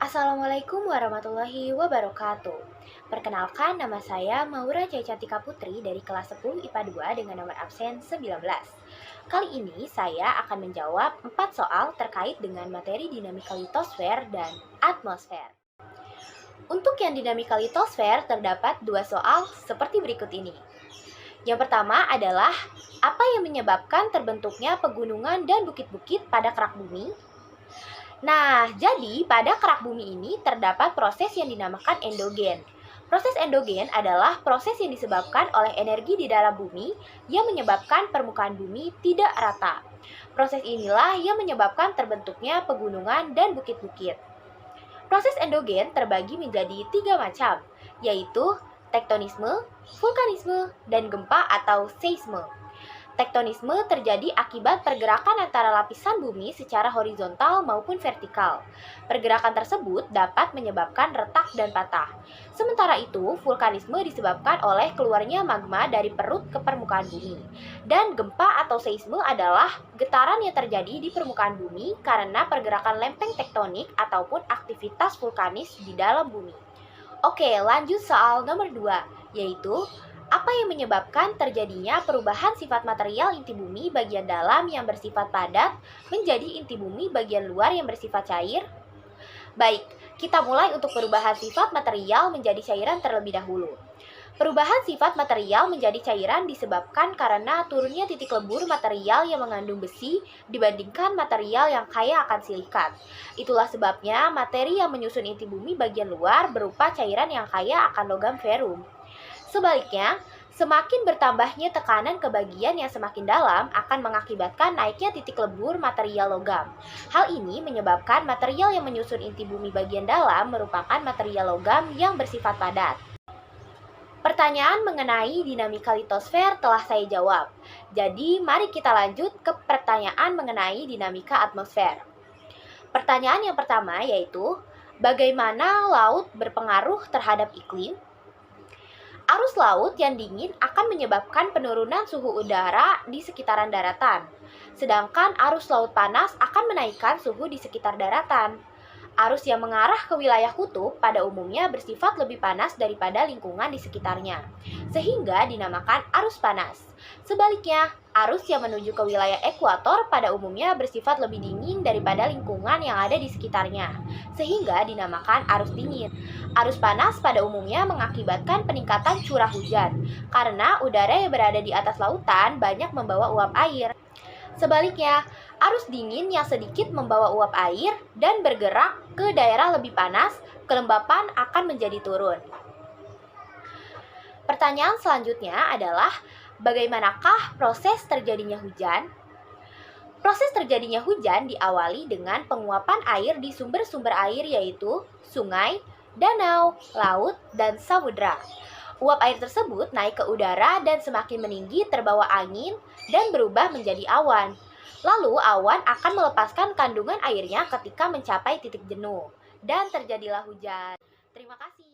Assalamualaikum warahmatullahi wabarakatuh. Perkenalkan, nama saya Maura Cantika Putri dari kelas 10 IPA 2 dengan nomor absen 19. Kali ini saya akan menjawab 4 soal terkait dengan materi dinamika litosfer dan atmosfer. Untuk yang dinamika litosfer terdapat 2 soal seperti berikut ini. Yang pertama adalah apa yang menyebabkan terbentuknya pegunungan dan bukit-bukit pada kerak bumi? Nah, jadi pada kerak bumi ini terdapat proses yang dinamakan endogen. Proses endogen adalah proses yang disebabkan oleh energi di dalam bumi yang menyebabkan permukaan bumi tidak rata. Proses inilah yang menyebabkan terbentuknya pegunungan dan bukit-bukit. Proses endogen terbagi menjadi 3 macam, yaitu tektonisme, vulkanisme, dan gempa atau seisme. Tektonisme terjadi akibat pergerakan antara lapisan bumi secara horizontal maupun vertikal. Pergerakan tersebut dapat menyebabkan retak dan patah. Sementara itu, vulkanisme disebabkan oleh keluarnya magma dari perut ke permukaan bumi. Dan gempa atau seisme adalah getaran yang terjadi di permukaan bumi karena pergerakan lempeng tektonik ataupun aktivitas vulkanis di dalam bumi. Oke, lanjut soal nomor 2, yaitu apa yang menyebabkan terjadinya perubahan sifat material inti bumi bagian dalam yang bersifat padat menjadi inti bumi bagian luar yang bersifat cair? Baik, kita mulai untuk perubahan sifat material menjadi cairan terlebih dahulu. Perubahan sifat material menjadi cairan disebabkan karena turunnya titik lebur material yang mengandung besi dibandingkan material yang kaya akan silikat. Itulah sebabnya materi yang menyusun inti bumi bagian luar berupa cairan yang kaya akan logam verum. Sebaliknya, semakin bertambahnya tekanan ke bagian yang semakin dalam akan mengakibatkan naiknya titik lebur material logam. Hal ini menyebabkan material yang menyusun inti bumi bagian dalam merupakan material logam yang bersifat padat. Pertanyaan mengenai dinamika litosfer telah saya jawab. Jadi, mari kita lanjut ke pertanyaan mengenai dinamika atmosfer. Pertanyaan yang pertama yaitu, bagaimana laut berpengaruh terhadap iklim? Arus laut yang dingin akan menyebabkan penurunan suhu udara di sekitaran daratan, sedangkan arus laut panas akan menaikkan suhu di sekitar daratan. Arus yang mengarah ke wilayah kutub pada umumnya bersifat lebih panas daripada lingkungan di sekitarnya, sehingga dinamakan arus panas. Sebaliknya, arus yang menuju ke wilayah ekuator pada umumnya bersifat lebih dingin daripada lingkungan yang ada di sekitarnya, sehingga dinamakan arus dingin. Arus panas pada umumnya mengakibatkan peningkatan curah hujan, karena udara yang berada di atas lautan banyak membawa uap air. Sebaliknya, arus dingin yang sedikit membawa uap air dan bergerak ke daerah lebih panas, kelembapan akan menjadi turun. Pertanyaan selanjutnya adalah, bagaimanakah proses terjadinya hujan? Proses terjadinya hujan diawali dengan penguapan air di sumber-sumber air yaitu sungai, danau, laut, dan samudra. Uap air tersebut naik ke udara dan semakin meninggi terbawa angin dan berubah menjadi awan. Lalu awan akan melepaskan kandungan airnya ketika mencapai titik jenuh dan terjadilah hujan. Terima kasih.